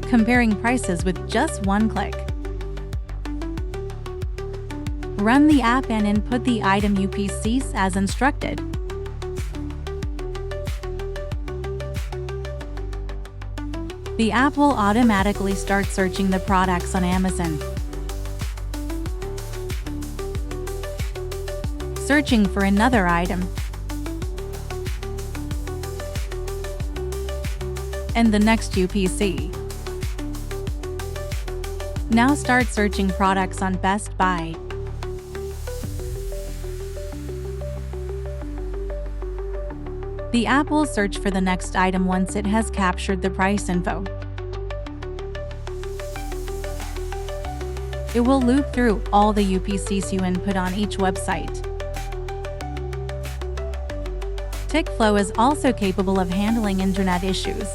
comparing prices with just one click. Run the app and input the item UPCs as instructed. The app will automatically start searching the products on Amazon. Searching for another item. And the next UPC. Now start searching products on Best Buy. The app will search for the next item once it has captured the price info. It will loop through all the UPCs you input on each website. Tikflow is also capable of handling internet issues.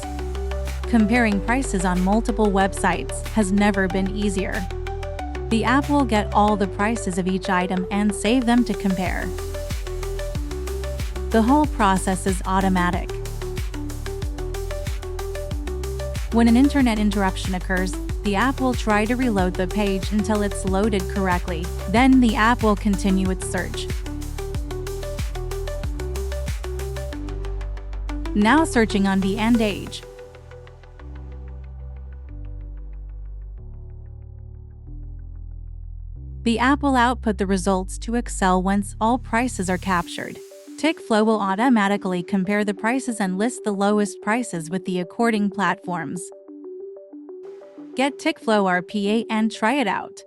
Comparing prices on multiple websites has never been easier. The app will get all the prices of each item and save them to compare. The whole process is automatic. When an internet interruption occurs, the app will try to reload the page until it's loaded correctly. Then the app will continue its search. Now searching on the end page. The app will output the results to Excel once all prices are captured. Tikflow will automatically compare the prices and list the lowest prices with the according platforms. Get Tikflow RPA and try it out.